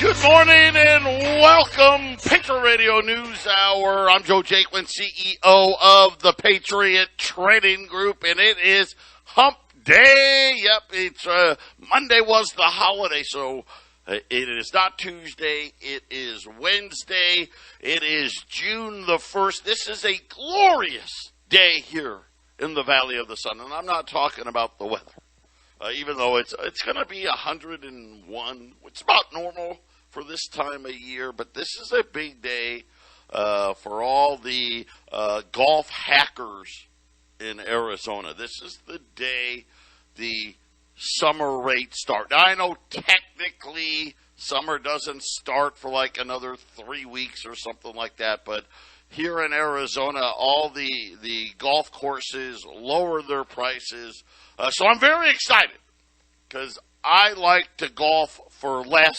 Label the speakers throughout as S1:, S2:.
S1: Good morning and welcome, Patriot Radio News Hour. I'm Joe Jaquint, CEO of the Patriot Trading Group, and it is Hump Day. Yep, it's Monday was the holiday, so it is not Tuesday. It is Wednesday. It is June the 1st. This is a glorious day here in the Valley of the Sun, and I'm not talking about the weather. Even though it's going to be 101, it's about normal for this time of year, but this is a big day for all the golf hackers in Arizona. This is the day the summer rates start. Now, I know technically summer doesn't start for like another 3 weeks or something like that, but here in Arizona, all the golf courses lower their prices. So I'm very excited because I like to golf for less.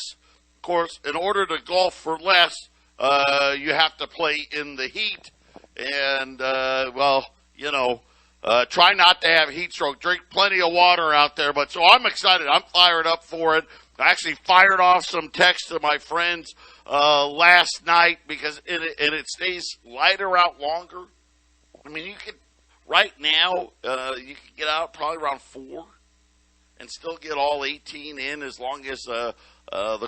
S1: Of course, in order to golf for less, you have to play in the heat. And, try not to have heat stroke. Drink plenty of water out there. But so I'm excited. I'm fired up for it. I actually fired off some texts to my friends last night because it stays lighter out longer. I mean, you could, right now, you could get out probably around 4 and still get all 18 in as long as the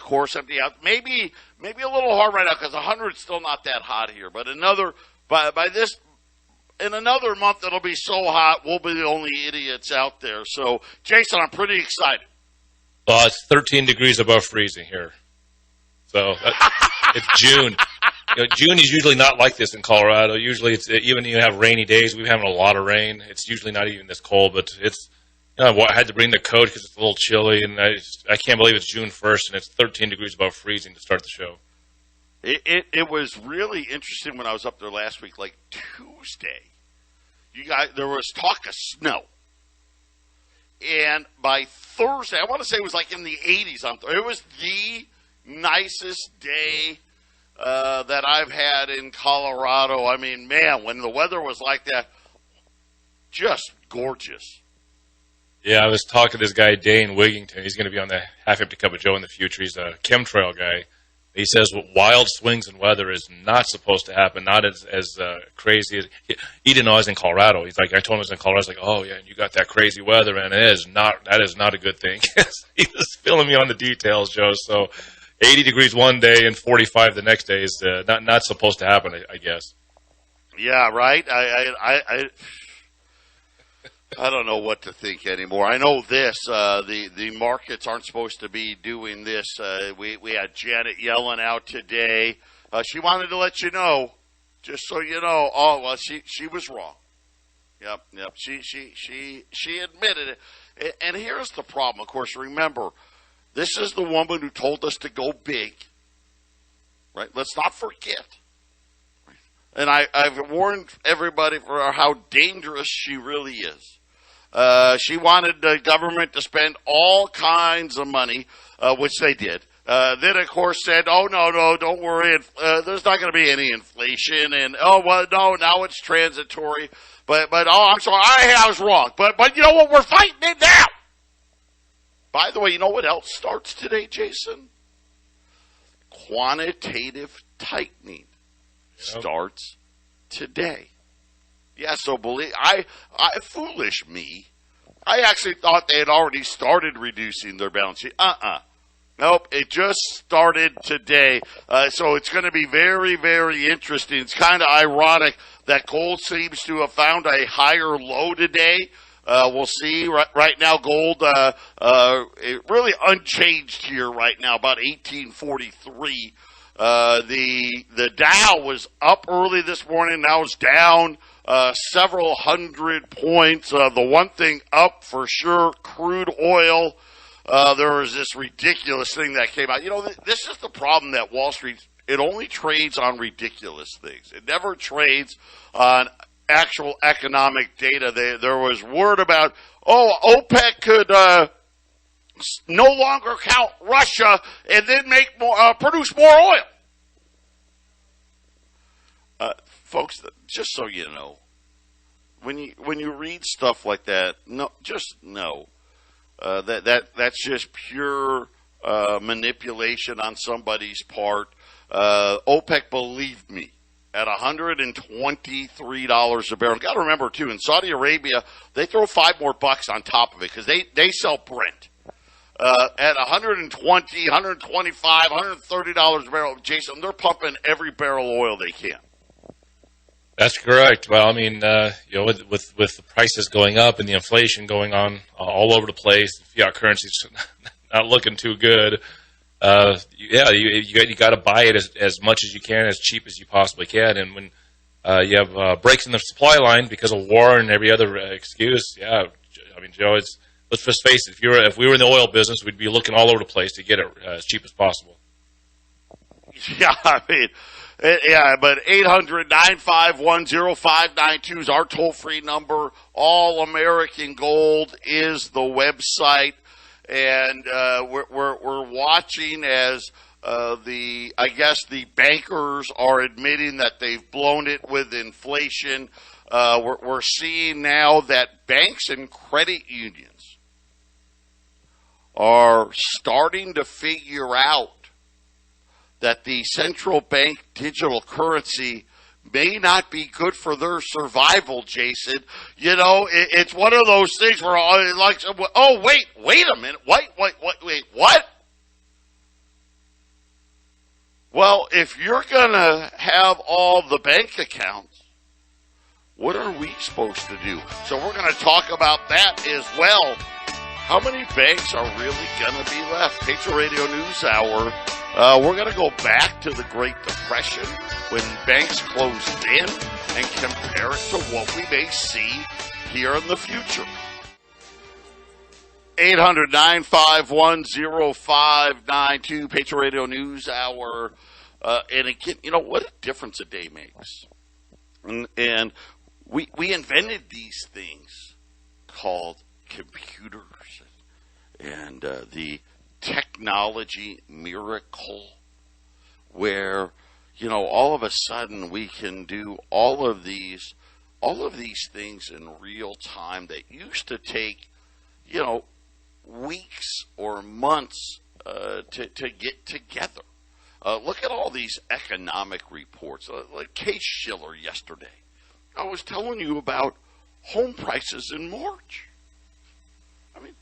S1: course empty out. Maybe a little hard right now because 100 is still not that hot here. But in another month it'll be so hot we'll be the only idiots out there. So, Jason, I'm pretty excited.
S2: Well, it's 13 degrees above freezing here. So it's June. June is usually not like this in Colorado. Usually, even when you have rainy days, we're having a lot of rain. It's usually not even this cold, but it's. I had to bring the coat because it's a little chilly, and I can't believe it's June 1st and it's 13 degrees above freezing to start the show.
S1: It was really interesting when I was up there last week, like Tuesday. There was talk of snow. And by Thursday, I want to say it was like in the 80s. It was the nicest day that I've had in Colorado. I mean, man, when the weather was like that, just gorgeous.
S2: Yeah, I was talking to this guy, Dane Wigington. He's going to be on the Half Empty Cup of Joe in the future. He's a chemtrail guy. He says wild swings in weather is not supposed to happen, not as crazy as he didn't know I was in Colorado. He's like, I told him I was in Colorado. He's like, oh yeah, you got that crazy weather, and that is not a good thing. He was filling me on the details, Joe. So 80 degrees one day and 45 the next day is not supposed to happen, I guess.
S1: Yeah, right. I don't know what to think anymore. I know this. The markets aren't supposed to be doing this. We had Janet yelling out today. She wanted to let you know, just so you know. Oh well, she was wrong. Yep. She admitted it. And here's the problem. Of course, remember, this is the woman who told us to go big. Right? Let's not forget. And I've warned everybody for how dangerous she really is. She wanted the government to spend all kinds of money, which they did. Then, of course, said, oh, no, don't worry. There's not going to be any inflation. And, oh, well, no, now it's transitory. But oh, I'm sorry. I was wrong. But you know what? We're fighting it now. By the way, you know what else starts today, Jason? Quantitative tightening starts today. Yeah, so I foolish me. I actually thought they had already started reducing their balance sheet. Nope, it just started today. So it's going to be very, very interesting. It's kind of ironic that gold seems to have found a higher low today. We'll see. Right now, gold really unchanged here right now, about 1843. The Dow was up early this morning. Now it's down several hundred points. The one thing up for sure, crude oil. There was this ridiculous thing that came out. You know, this is the problem that Wall Street, it only trades on ridiculous things. It never trades on actual economic data. There was word about, OPEC could no longer count Russia and then make more, produce more oil. Folks, just so you know, when you read stuff like that, just know that's just pure manipulation on somebody's part. OPEC believed me at $123 a barrel. Got to remember too, in Saudi Arabia, they throw $5 more on top of it because they sell Brent. At $120, $125, $130 a barrel, Jason, they're pumping every barrel of oil they can.
S2: That's correct. Well, I mean, with the prices going up and the inflation going on all over the place, fiat currency's not looking too good. You got to buy it as much as you can, as cheap as you possibly can. And when you have breaks in the supply line because of war and every other excuse, I mean, Joe, let's just face it. If we were in the oil business, we'd be looking all over the place to get it as cheap as possible.
S1: Yeah, I mean, but 800-951-0592 is our toll-free number. All American Gold is the website, and we're watching as the bankers are admitting that they've blown it with inflation. We're seeing now that banks and credit unions are starting to figure out that the central bank digital currency may not be good for their survival, Jason. You know, it's one of those things where like, oh, wait a minute. Wait, what? Well, if you're going to have all the bank accounts, what are we supposed to do? So we're going to talk about that as well. How many banks are really going to be left? Patriot Radio News Hour. We're going to go back to the Great Depression when banks closed in and compare it to what we may see here in the future. 800-951-0592, Patriot Radio News Hour. And again, you know, what a difference a day makes. And we invented these things called computers and the technology miracle where, you know, all of a sudden we can do all of these things in real time that used to take, you know, weeks or months to get together. Look at all these economic reports. Like Case Shiller yesterday. I was telling you about home prices in March. I mean,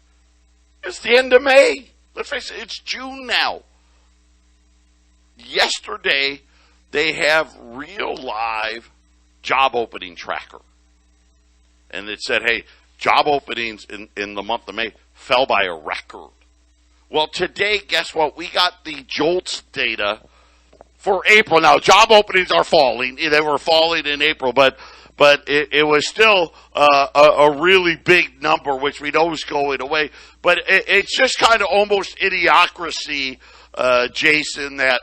S1: it's the end of May. Let's face it, it's June now. Yesterday, they have real live job opening tracker. And it said, hey, job openings in the month of May fell by a record. Well, today, guess what? We got the JOLTS data for April. Now, job openings are falling. They were falling in April, but it was still a really big number, which we know is going away. But it's just kind of almost idiocracy, Jason, that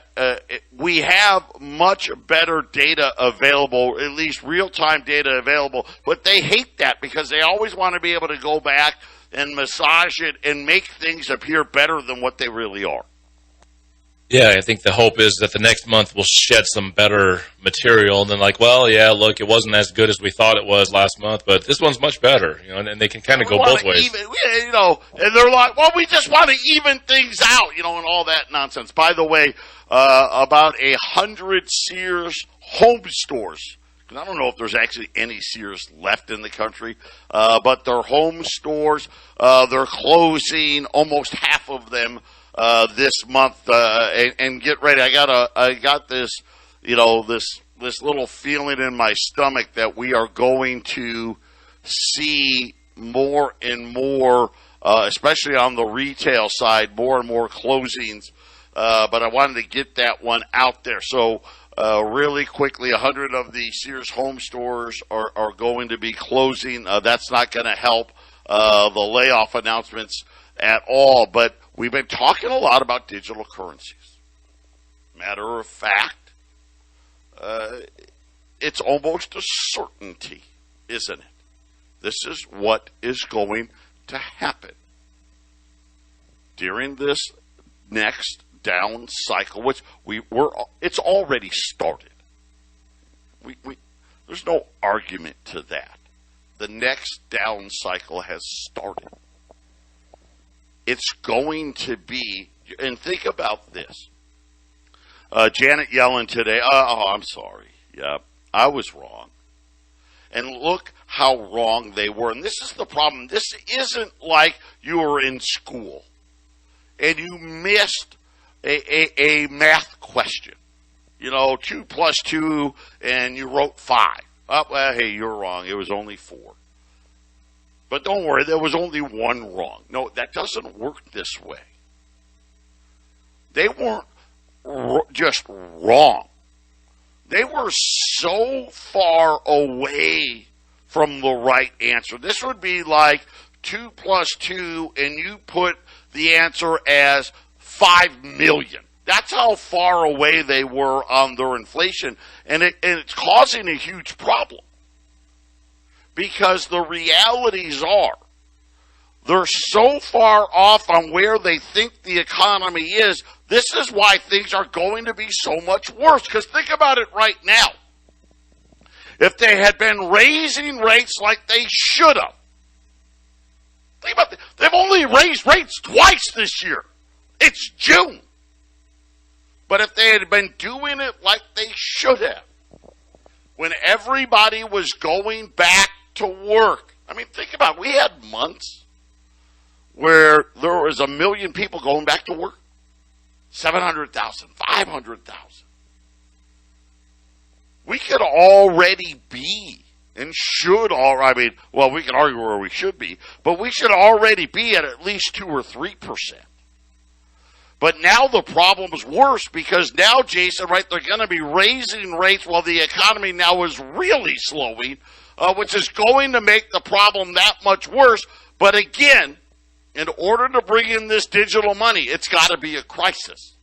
S1: we have much better data available, at least real-time data available, but they hate that because they always want to be able to go back and massage it and make things appear better than what they really are.
S2: Yeah, I think the hope is that the next month will shed some better material. And then, like, well, yeah, look, it wasn't as good as we thought it was last month, but this one's much better. You know, and they can kind of go both ways.
S1: You know, and they're like, well, we just want to even things out, you know, and all that nonsense. By the way, about 100 Sears home stores. And I don't know if there's actually any Sears left in the country, but their home stores, they're closing almost half of them this month, and get ready. I got this, you know, this little feeling in my stomach that we are going to see more and more, especially on the retail side, more and more closings. But I wanted to get that one out there. So, really quickly, 100 of the Sears home stores are going to be closing. That's not going to help the layoff announcements at all. But we've been talking a lot about digital currencies. Matter of fact, it's almost a certainty, isn't it? This is what is going to happen during this next down cycle, which it's already started. There's no argument to that. The next down cycle has started. It's going to be And think about this. Janet Yellen today, I'm sorry. Yeah, I was wrong. And look how wrong they were. And this is the problem. This isn't like you were in school and you missed a math question. 2 plus 2, and you wrote 5. Oh, well, hey, you're wrong. It was only 4. But don't worry, there was only 1 wrong. No, that doesn't work this way. They weren't just wrong. They were so far away from the right answer. This would be like 2 plus 2, and you put the answer as 5 million. That's how far away they were on their inflation, and it's causing a huge problem. Because the realities are, they're so far off on where they think the economy is. This is why things are going to be so much worse. Because think about it right now. If they had been raising rates like they should have, think about it. They've only raised rates twice this year. It's June. But if they had been doing it like they should have, when everybody was going back to work, I mean, think about it. We had months where there was 1 million people going back to work. 700,000, 500,000. We could already be and should already, we can argue where we should be, but we should already be at least 2 or 3%. But now the problem is worse because now, Jason, right, they're going to be raising rates while the economy now is really slowing, which is going to make the problem that much worse. But again, in order to bring in this digital money, it's got to be a crisis.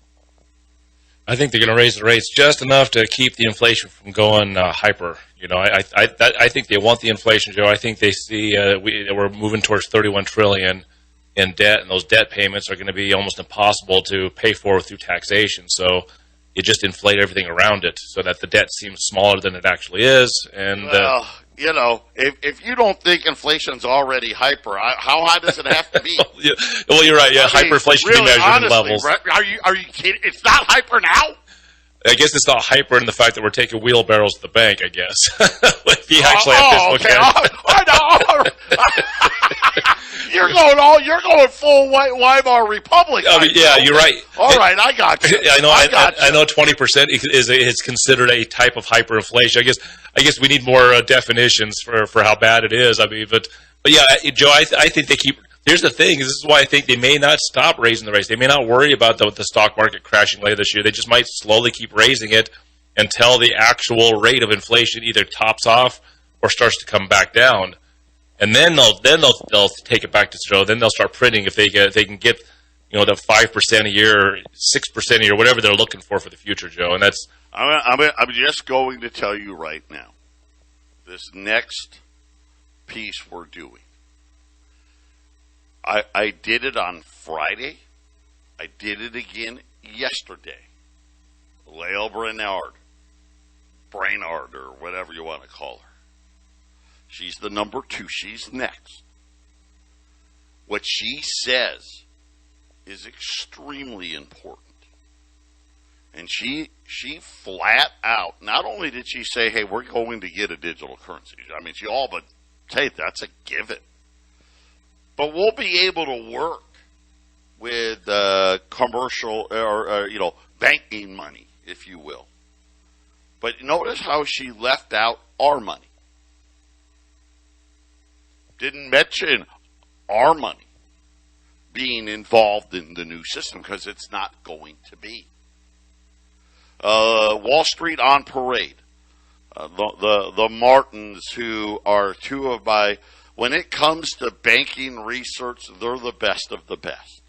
S2: I think they're going to raise the rates just enough to keep the inflation from going hyper. I think they want the inflation, Joe. I think they see we're moving towards $31 trillion in debt, and those debt payments are going to be almost impossible to pay for through taxation. So you just inflate everything around it so that the debt seems smaller than it actually is. And
S1: if you don't think inflation's already hyper, how high does it have to be?
S2: Well, you're right. Yeah, hyperinflation can be measured honestly, in levels.
S1: Right? Are you kidding? It's not hyper now?
S2: I guess it's not hyper in the fact that we're taking wheelbarrows to the bank, I guess. If you actually have
S1: to look You're going full Weimar Republic.
S2: Yeah, you're right.
S1: All right, I got you.
S2: I know 20% is considered a type of hyperinflation. I guess we need more definitions for how bad it is. But yeah, Joe, I think they keep. Here's the thing: this is why I think they may not stop raising the rates. They may not worry about the stock market crashing later this year. They just might slowly keep raising it until the actual rate of inflation either tops off or starts to come back down. And then they'll take it back to zero. Then they'll start printing if they can get the 5% a year, 6% a year, whatever they're looking for the future, Joe. And that's
S1: I'm just going to tell you right now, this next piece we're doing. I did it on Friday. I did it again yesterday. Lael Brainard, or whatever you want to call her. She's the number 2. She's next. What she says is extremely important. And she flat out, not only did she say, hey, we're going to get a digital currency. I mean, she all but say that's a given. But we'll be able to work with commercial or banking money, if you will. But notice how she left out our money. Didn't mention our money being involved in the new system because it's not going to be. Wall Street on parade. The Martins, who are two of my, when it comes to banking research, they're the best of the best.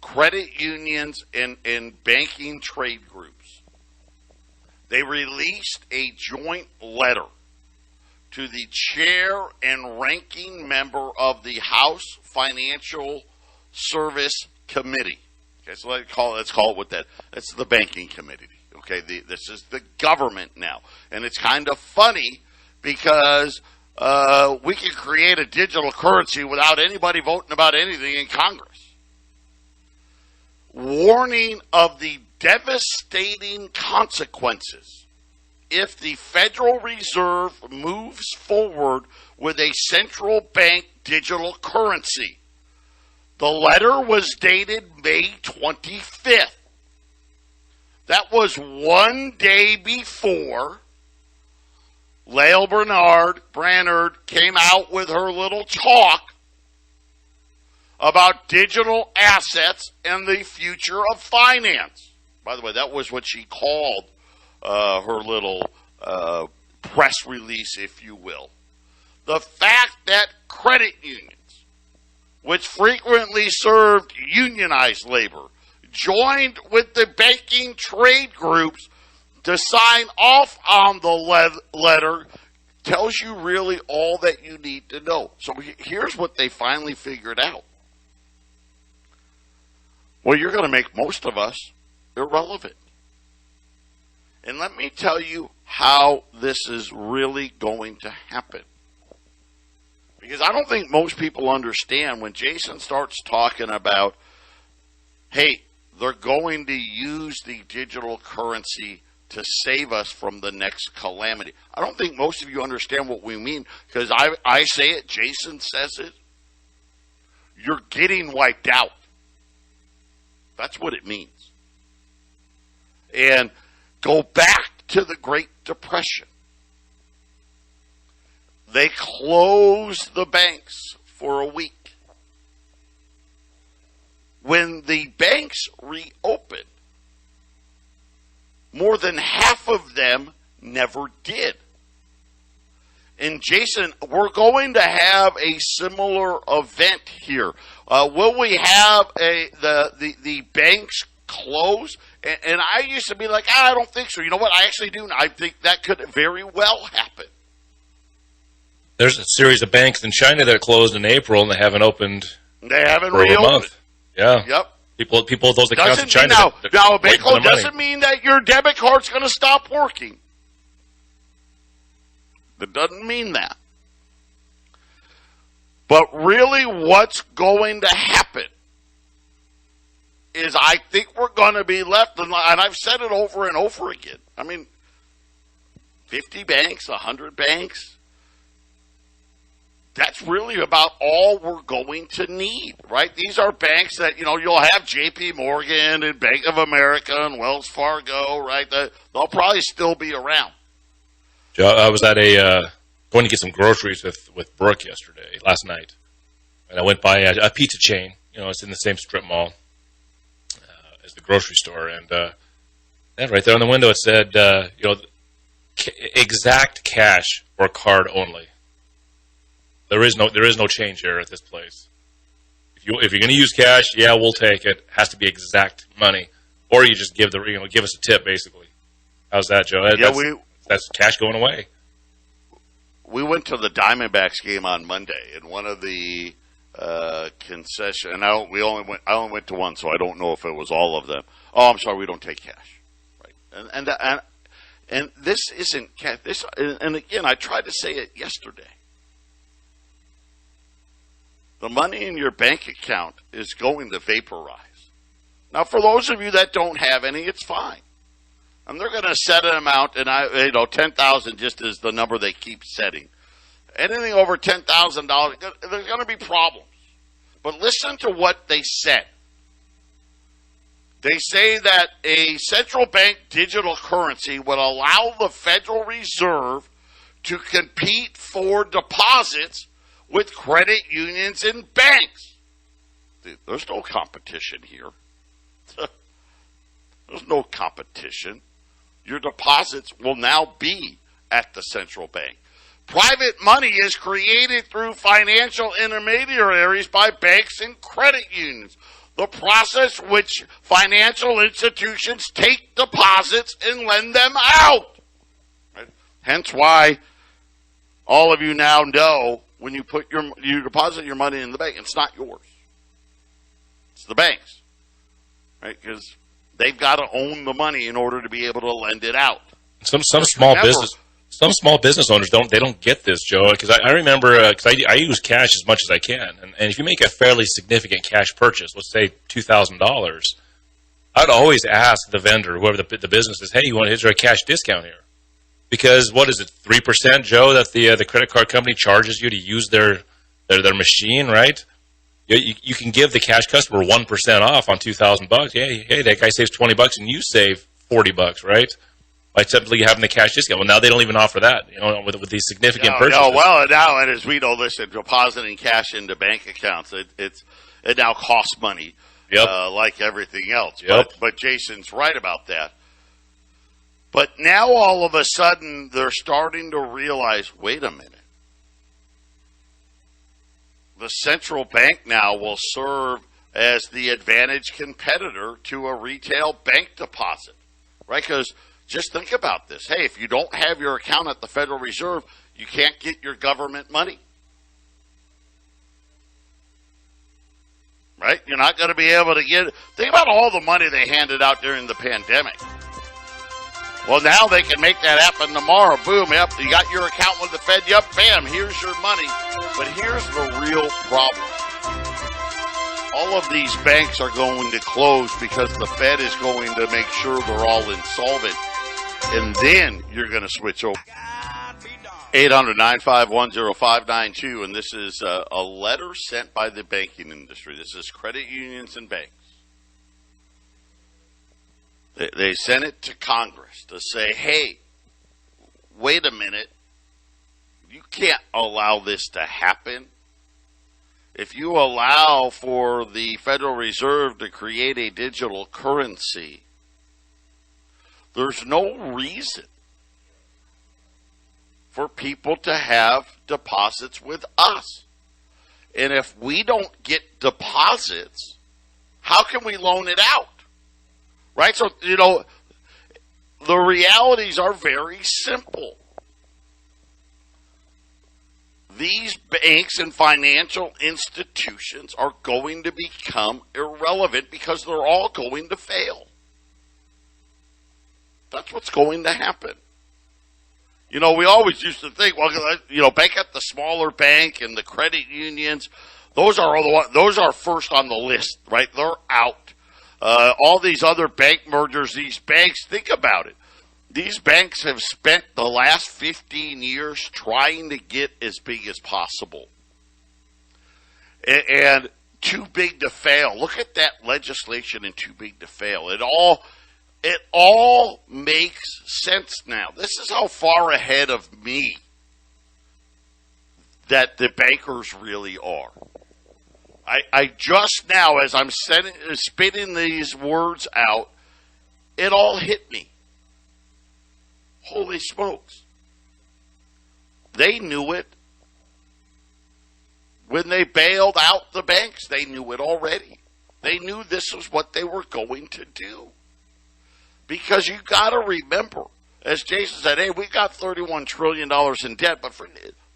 S1: Credit unions and banking trade groups. They released a joint letter to the chair and ranking member of the House Financial Service Committee. Okay, so let's call it what that. That's the banking committee. Okay, this is the government now, and it's kind of funny because we can create a digital currency without anybody voting about anything in Congress. warning of the devastating consequences if the Federal Reserve moves forward with a central bank digital currency. The letter was dated May 25th. That was one day before Lael Brainard came out with her little talk about digital assets and the future of finance. By the way, that was what she called her little press release, if you will. The fact that credit unions, which frequently served unionized labor, joined with the banking trade groups to sign off on the letter tells you really all that you need to know. So here's what they finally figured out. Well, you're going to make most of us irrelevant. And let me tell you how this is really going to happen. Because I don't think most people understand when Jason starts talking about, hey, they're going to use the digital currency to save us from the next calamity. I don't think most of you understand what we mean, because I say it, Jason says it. You're getting wiped out. That's what it means. And go back to the Great Depression. They closed the banks for a week. When the banks reopened, more than half of them never did. And Jason, we're going to have a similar event here. Will we have the banks close? And I used to be like, I don't think so. You know what? I actually do. I think that could very well happen.
S2: There's a series of banks in China that closed in April, and they haven't opened.
S1: They haven't
S2: for
S1: reopened.
S2: A month. Yeah.
S1: Yep.
S2: People with those accounts in China.
S1: Now a bank close doesn't mean that your debit card's going to stop working. That doesn't mean that. But really what's going to happen is I think we're going to be left, and I've said it over and over again. I mean, 50 banks, 100 banks, that's really about all we're going to need, right? These are banks that, you'll have J.P. Morgan and Bank of America and Wells Fargo, right? They'll probably still be around.
S2: Joe, I was at going to get some groceries with Brooke last night. And I went by a pizza chain. It's in the same strip mall as the grocery store. And right there on the window it said, exact cash or card only. There is no change here at this place. If you're going to use cash, yeah, we'll take it. It has to be exact money, or you just give us a tip, basically. How's that, Joe? That's cash going away.
S1: We went to the Diamondbacks game on Monday, and one of the concession. And I only went to one, so I don't know if it was all of them. Oh, I'm sorry, we don't take cash, right? And this isn't cash. And again, I tried to say it yesterday. The money in your bank account is going to vaporize. Now, for those of you that don't have any, it's fine. And they're going to set an amount, and 10,000 just is the number they keep setting. Anything over $10,000, there's going to be problems. But listen to what they said. They say that a central bank digital currency would allow the Federal Reserve to compete for deposits with credit unions and banks. There's no competition here. There's no competition. Your deposits will now be at the central bank. Private money is created through financial intermediaries by banks and credit unions. The process which financial institutions take deposits and lend them out. Right? Hence why all of you now know when you deposit your money in the bank, it's not yours. It's the bank's, right? Because they've got to own the money in order to be able to lend it out. Some small
S2: business owners don't get this, Joe. Because I remember because I use cash as much as I can, and if you make a fairly significant cash purchase, let's say $2,000, I'd always ask the vendor, whoever the business is, hey, is there a cash discount here? Because what is it, 3%, Joe, that the credit card company charges you to use their machine, right? You can give the cash customer 1% off on $2,000. Hey, that guy saves $20 and you save $40, right? By simply having the cash discount. Well, now they don't even offer that, with these significant purchases.
S1: No, well, now, and as we know, listen, depositing cash into bank accounts, it now costs money, like everything else.
S2: Yep.
S1: But Jason's right about that. But now all of a sudden they're starting to realize, wait a minute. The central bank now will serve as the advantage competitor to a retail bank deposit, right? Because just think about this. Hey, if you don't have your account at the Federal Reserve, you can't get your government money, right? You're not going to be able to get. Think about all the money they handed out during the pandemic. Well, now they can make that happen tomorrow. Boom, yep, you got your account with the Fed. Yep, bam, here's your money. But here's the real problem. All of these banks are going to close because the Fed is going to make sure they're all insolvent. And then you're going to switch over. 800-951-0592, and this is a letter sent by the banking industry. This is credit unions and banks. They sent it to Congress to say, hey, wait a minute. You can't allow this to happen. If you allow for the Federal Reserve to create a digital currency, there's no reason for people to have deposits with us. And if we don't get deposits, how can we loan it out? Right? So, the realities are very simple. These banks and financial institutions are going to become irrelevant because they're all going to fail. That's what's going to happen. We always used to think, bank at the smaller bank and the credit unions, those are first on the list, right? They're out. All these other bank mergers, these banks, think about it. These banks have spent the last 15 years trying to get as big as possible. And too big to fail. Look at that legislation in too big to fail. It all makes sense now. This is how far ahead of me that the bankers really are. I just now, as I'm spitting these words out, it all hit me. Holy smokes. They knew it. When they bailed out the banks, they knew it already. They knew this was what they were going to do. Because you got to remember, as Jason said, hey, we got $31 trillion in debt, but for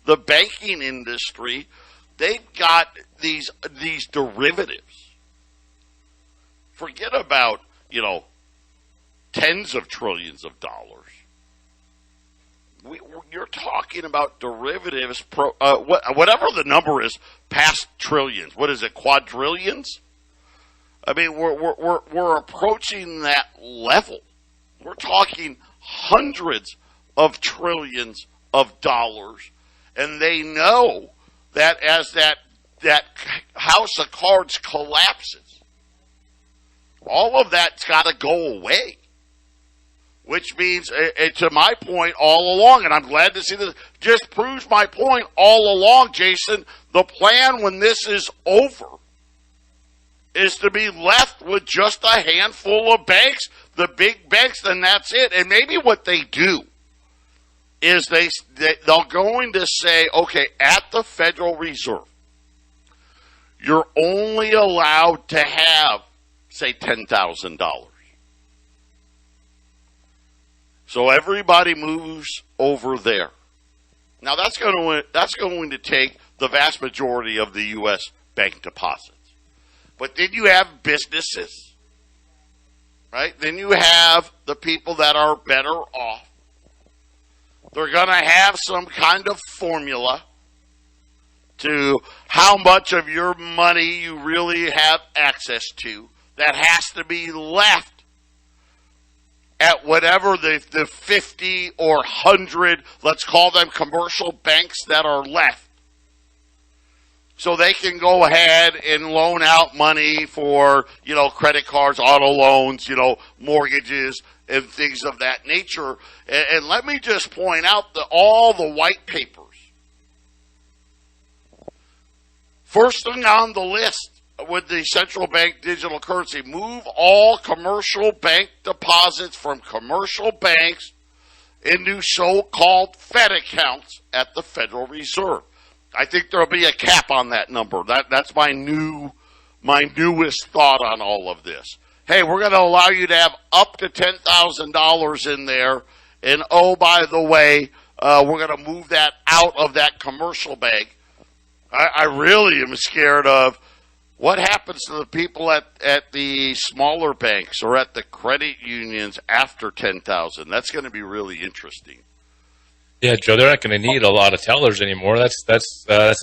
S1: the banking industry, they've got these derivatives. Forget about, tens of trillions of dollars. You're talking about derivatives, whatever the number is, past trillions. What is it, quadrillions? I mean, we're approaching that level. We're talking hundreds of trillions of dollars, and they know that as that house of cards collapses, all of that's got to go away. Which means, to my point all along, and I'm glad to see this, just proves my point all along, Jason, the plan when this is over is to be left with just a handful of banks, the big banks, then that's it. And maybe what they do is they're going to say, okay, at the Federal Reserve, you're only allowed to have, say, $10,000. So everybody moves over there. Now that's going to take the vast majority of the U.S. bank deposits. But then you have businesses, right? Then you have the people that are better off. They're going to have some kind of formula to how much of your money you really have access to. that has to be left at whatever the 50 or 100, let's call them commercial banks that are left. So they can go ahead and loan out money for, credit cards, auto loans, mortgages, and things of that nature. And let me just point out that all the white papers, first thing on the list with the central bank digital currency, move all commercial bank deposits from commercial banks into so-called Fed accounts at the Federal Reserve. I think there'll be a cap on that number. That's my newest thought on all of this. Hey, we're going to allow you to have up to $10,000 in there, and oh, by the way, we're going to move that out of that commercial bank. I really am scared of what happens to the people at the smaller banks or at the credit unions after $10,000. That's going to be really interesting.
S2: Yeah, Joe, they're not going to need a lot of tellers anymore. That's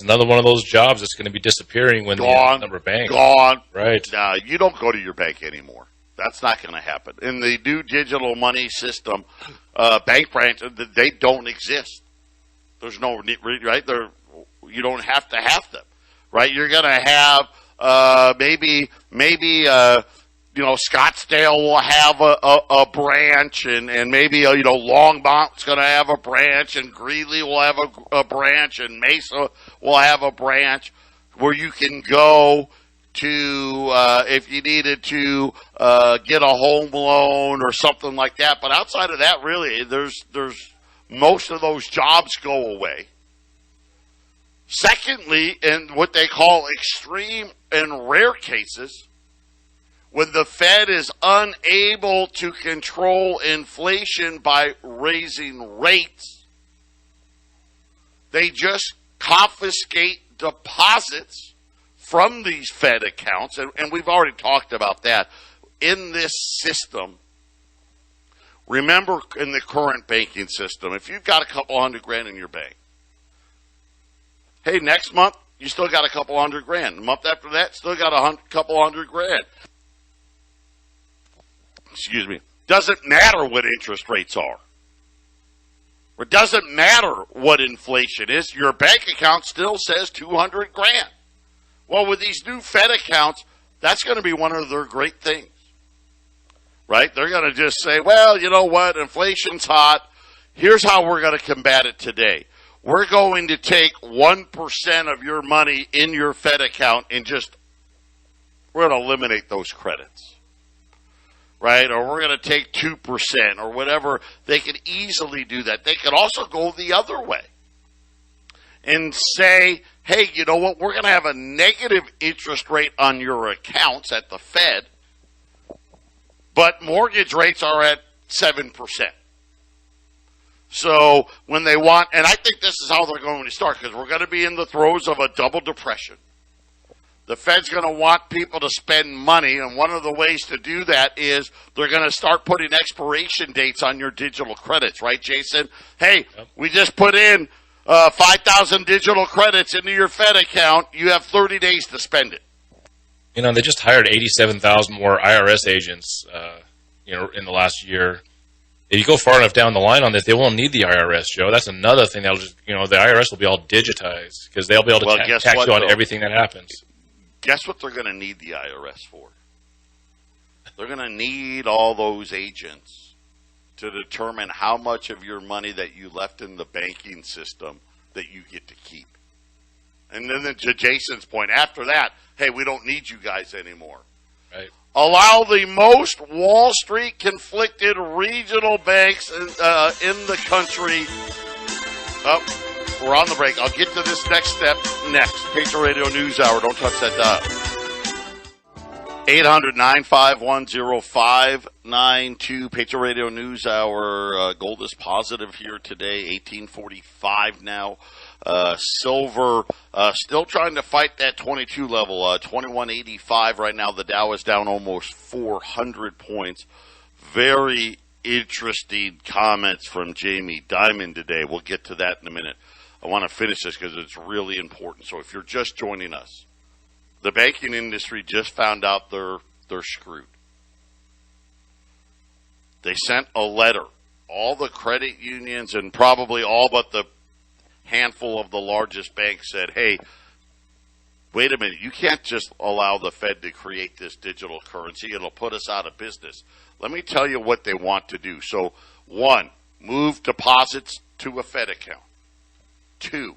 S2: another one of those jobs that's going to be disappearing when the number of banks.
S1: Gone.
S2: Right.
S1: Nah, you don't go to your bank anymore. That's not going to happen. In the new digital money system, bank branches, they don't exist. There's no, right? You don't have to have them, right? You're going to have maybe Scottsdale will have a branch, and maybe Longmont's going to have a branch, and Greeley will have a branch, and Mesa will have a branch where you can go to if you needed to get a home loan or something like that. But outside of that, really, there's most of those jobs go away. Secondly, in what they call extreme and rare cases, when the Fed is unable to control inflation by raising rates, they just confiscate deposits from these Fed accounts. And we've already talked about that. In this system, remember, in the current banking system, if you've got a couple $100,000 in your bank, hey, next month, you still got a couple $100,000. The month after that, still got a couple $100,000. Excuse me. Doesn't matter what interest rates are. It doesn't matter what inflation is. Your bank account still says $200,000. Well, with these new Fed accounts, that's going to be one of their great things, right? They're going to just say, well, you know what? Inflation's hot. Here's how we're going to combat it today. We're going to take 1% of your money in your Fed account and we're going to eliminate those credits. Right? Or we're going to take 2% or whatever. They could easily do that. They could also go the other way and say, hey, you know what? We're going to have a negative interest rate on your accounts at the Fed, but mortgage rates are at 7%. So when they want, and I think this is how they're going to start, because we're going to be in the throes of a double depression. The Fed's going to want people to spend money, and one of the ways to do that is they're going to start putting expiration dates on your digital credits, right, Jason? Hey, we just put in 5,000 digital credits into your Fed account. You have 30 days to spend it.
S2: They just hired 87,000 more IRS agents, in the last year. If you go far enough down the line on this, they won't need the IRS, Joe. That's another thing that'll just, the IRS will be all digitized because they'll be able to tax you on everything that happens.
S1: Guess what they're going to need the IRS for? They're going to need all those agents to determine how much of your money that you left in the banking system that you get to keep. And then to Jason's point, after that, hey, we don't need you guys anymore.
S2: Right.
S1: Allow the most Wall Street conflicted regional banks in the country. We're on the break. I'll get to this next step next. Patriot Radio News Hour. Don't touch that dial. 800-951-0592. Patriot Radio News Hour. Gold is positive here today. 1845 now. Silver still trying to fight that 22 level. 2185 right now. The Dow is down almost 400 points. Very interesting comments from Jamie Dimon today. We'll get to that in a minute. I want to finish this because it's really important. So if you're just joining us, the banking industry just found out their they're screwed. They sent a letter. All the credit unions and probably all but the handful of the largest banks said, hey, wait a minute, you can't just allow the Fed to create this digital currency. It'll put us out of business. Let me tell you what they want to do. So, 1, move deposits to a Fed account. 2,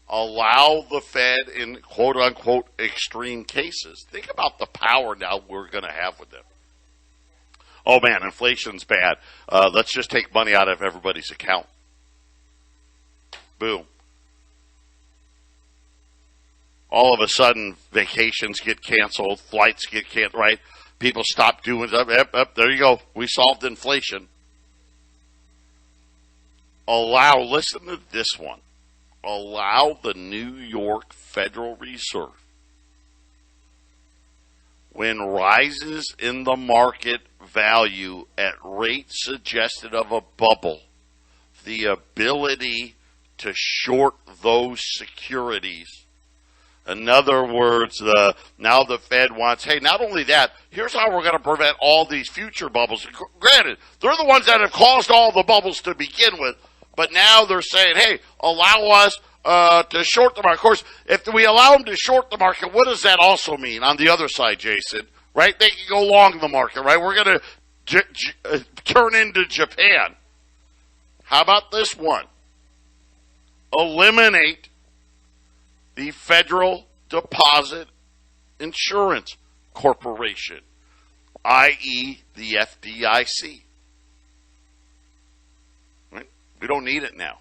S1: allow the Fed in quote-unquote extreme cases. Think about the power now we're going to have with them. Oh, man, inflation's bad. Let's just take money out of everybody's account. Boom. All of a sudden, vacations get canceled, flights get canceled, right? People stop doing stuff. Yep, there you go. We solved inflation. Listen to this one. Allow the New York Federal Reserve, when rises in the market value at rates suggested of a bubble, the ability to short those securities. In other words, now the Fed wants, hey, not only that, here's how we're going to prevent all these future bubbles. Granted, they're the ones that have caused all the bubbles to begin with, but now they're saying, hey, allow us to short the market. Of course, if we allow them to short the market, what does that also mean on the other side, Jason? Right? They can go long the market, right? We're going to turn into Japan. How about this one? Eliminate the Federal Deposit Insurance Corporation, i.e. the FDIC. Right? We don't need it now.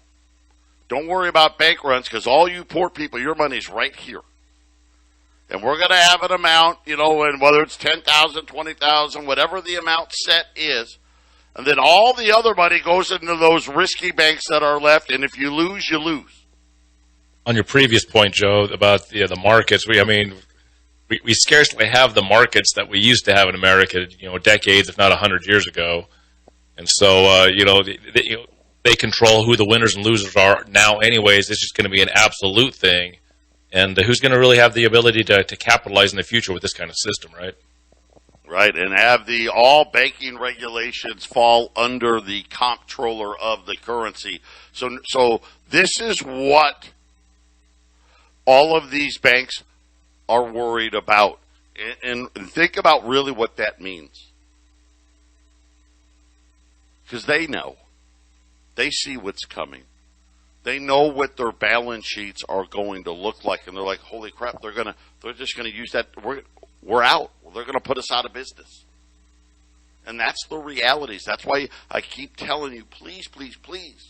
S1: Don't worry about bank runs, because all you poor people, your money's right here. And we're going to have an amount, and whether it's 10,000, 20,000, whatever the amount set is, and then all the other money goes into those risky banks that are left, and if you lose, you lose.
S2: On your previous point, Joe, about the markets, we scarcely have the markets that we used to have in America, decades, if not 100 years ago. And so, they control who the winners and losers are now anyways. It's just going to be an absolute thing. And who's going to really have the ability to capitalize in the future with this kind of system, right?
S1: Right, and have all banking regulations fall under the comptroller of the currency. So this is what all of these banks are worried about. And think about really what that means. Because they know. They see what's coming. They know what their balance sheets are going to look like, and they're like, "Holy crap! They're just going to use that. We're out. They're going to put us out of business." And that's the realities. That's why I keep telling you, please, please, please,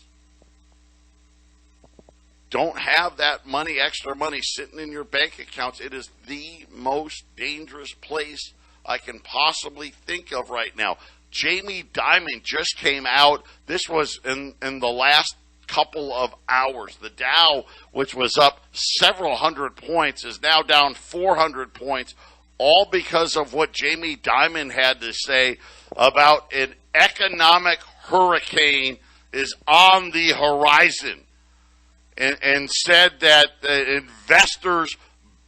S1: don't have that money, extra money, sitting in your bank accounts. It is the most dangerous place I can possibly think of right now. Jamie Dimon just came out. This was in the last couple of hours. The Dow, which was up several hundred points, is now down 400 points, all because of what Jamie Dimon had to say about an economic hurricane is on the horizon, and said that investors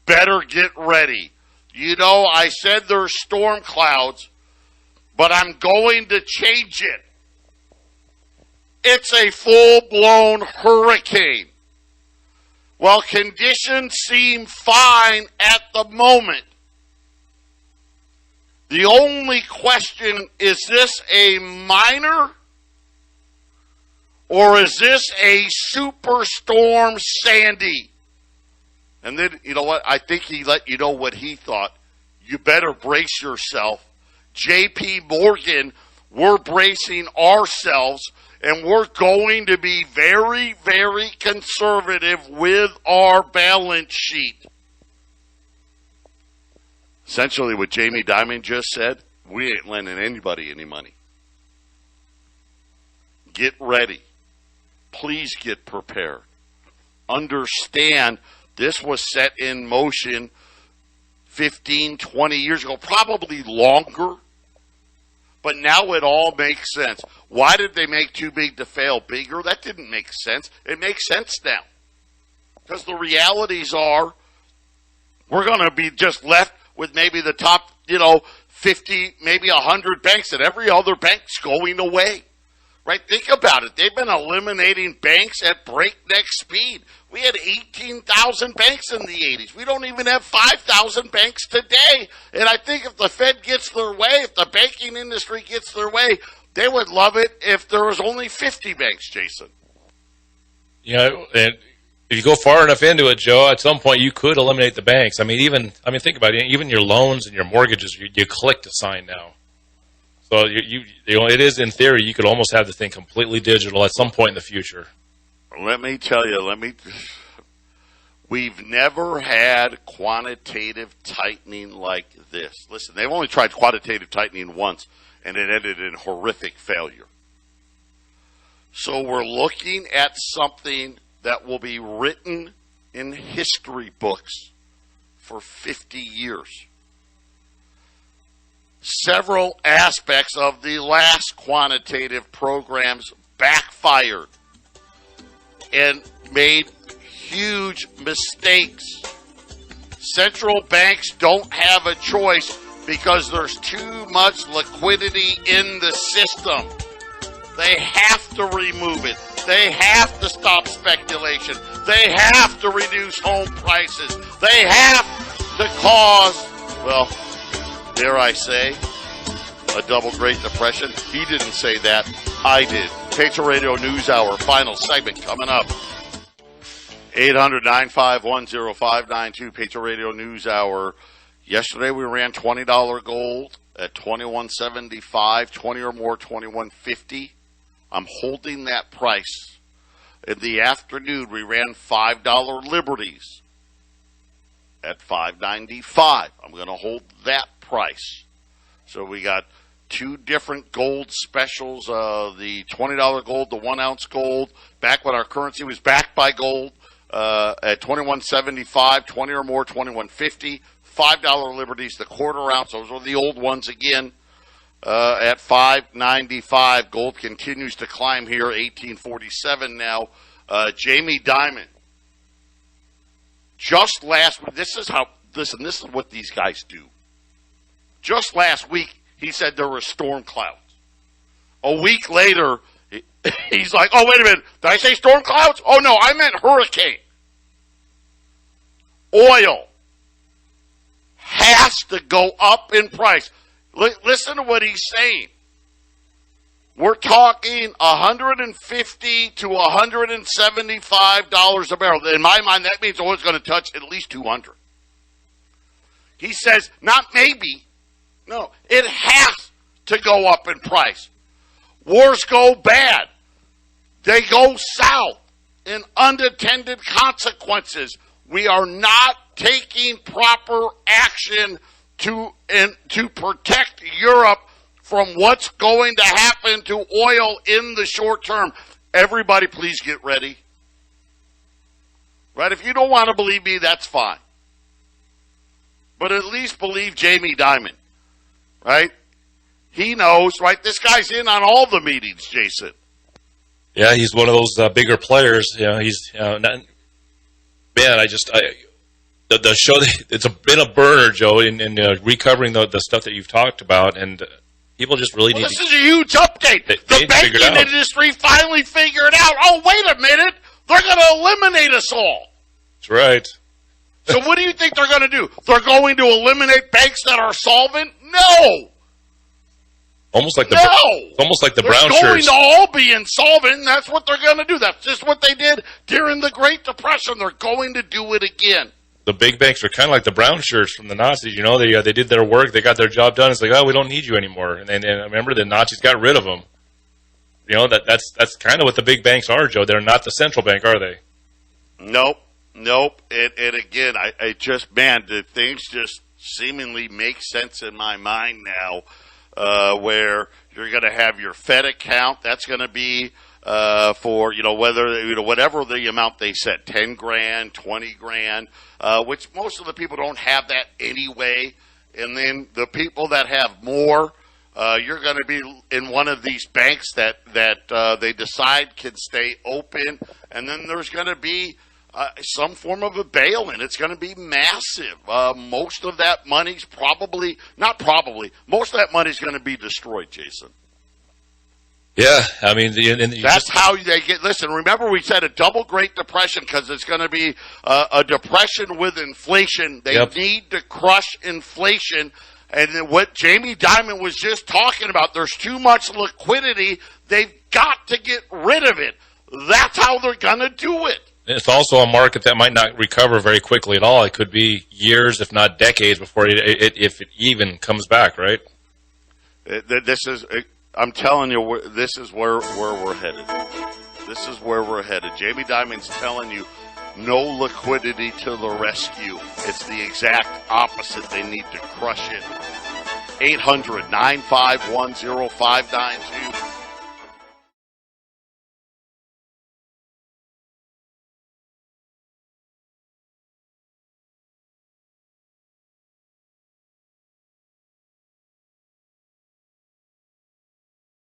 S1: better get ready. I said there's storm clouds, but I'm going to change it. It's a full-blown hurricane. Well, conditions seem fine at the moment. The only question, is this a minor or is this a superstorm Sandy? And then, you know what? I think he let you know what he thought. You better brace yourself. J.P. Morgan, we're bracing ourselves, and we're going to be very, very conservative with our balance sheet. Essentially, what Jamie Dimon just said, we ain't lending anybody any money. Get ready. Please get prepared. Understand this was set in motion 15, 20 years ago, probably longer. But now it all makes sense. Why did they make too big to fail bigger? That didn't make sense. It makes sense now. Because the realities are we're going to be just left with maybe the top, 50, maybe 100 banks, and every other bank's going away. Right? Think about it. They've been eliminating banks at breakneck speed. We had 18,000 banks in the 80s. We don't even have 5,000 banks today. And I think if the Fed gets their way, if the banking industry gets their way, they would love it if there was only 50 banks, Jason.
S2: Yeah, and if you go far enough into it, Joe, at some point you could eliminate the banks. Think about it. Even your loans and your mortgages, you click to sign now. So it is, in theory, you could almost have the thing completely digital at some point in the future.
S1: Let me tell you, we've never had quantitative tightening like this. Listen, they've only tried quantitative tightening once, and it ended in horrific failure. So we're looking at something that will be written in history books for 50 years. Several aspects of the last quantitative programs backfired and made huge mistakes. Central banks don't have a choice because there's too much liquidity in the system. They have to remove it. They have to stop speculation. They have to reduce home prices. They have to cause, well, dare I say, a double Great Depression? He didn't say that. I did. Patriot Radio News Hour, final segment coming up. 800-951-0592, Patriot Radio News Hour. Yesterday we ran $20 gold at $21.75, 20 or more, $21.50. I'm holding that price. In the afternoon, we ran $5 liberties at $5.95. I'm going to hold that price. So we got two different gold specials, the $20 gold, the 1 ounce gold, back when our currency was backed by gold, at $21.75, 20 or more, $21.50, $5 liberties, the quarter ounce, those are the old ones again, at $5.95. Gold continues to climb here, $18.47 now. Jamie Dimon, just last week, this is what these guys do. Just last week, he said there were storm clouds. A week later, he's like, oh, wait a minute. Did I say storm clouds? Oh, no, I meant hurricane. Oil has to go up in price. Listen to what he's saying. We're talking $150 to $175 a barrel. In my mind, that means oil's going to touch at least $200. He says, not maybe. No, it has to go up in price. Wars go bad. They go south in unintended consequences. We are not taking proper action to protect Europe from what's going to happen to oil in the short term. Everybody, please get ready. Right? If you don't want to believe me, that's fine. But at least believe Jamie Dimon. Right? He knows, right? This guy's in on all the meetings, Jason.
S2: Yeah, he's one of those bigger players. You know, he's the show. It's been a burner, Joe, in recovering the stuff that you've talked about, and people just really need.
S1: This is a huge update. The banking industry finally figured out. Oh, wait a minute! They're going to eliminate us all.
S2: That's right.
S1: So what do you think they're going to do? They're going to eliminate banks that are solvent? No.
S2: Almost like the brown shirts. They're
S1: going to all be insolvent, and that's what they're going to do. That's just what they did during the Great Depression. They're going to do it again.
S2: The big banks are kind of like the brown shirts from the Nazis. You know, they did their work, they got their job done. It's like, oh, we don't need you anymore. And remember, the Nazis got rid of them. You know, that's kind of what the big banks are, Joe. They're not the central bank, are they?
S1: Nope. And again, the things just seemingly make sense in my mind now. Where you're going to have your Fed account, that's going to be for whatever the amount they set, $10,000, $20,000, which most of the people don't have that anyway. And then the people that have more, you're going to be in one of these banks that they decide can stay open. And then there's going to be some form of a bail-in. It's going to be massive. Most of that money's most of that money's going to be destroyed, Jason.
S2: Yeah, I mean,
S1: that's how they get. Listen, remember we said a double Great Depression because it's going to be a depression with inflation. They need to crush inflation. And what Jamie Dimon was just talking about, there's too much liquidity. They've got to get rid of it. That's how they're going to do it.
S2: It's also a market that might not recover very quickly at all. It could be years, if not decades, before if it even comes back, right?
S1: I'm telling you, this is where we're headed. This is where we're headed. Jamie Dimon's telling you, no liquidity to the rescue. It's the exact opposite. They need to crush it. 800-951-0592.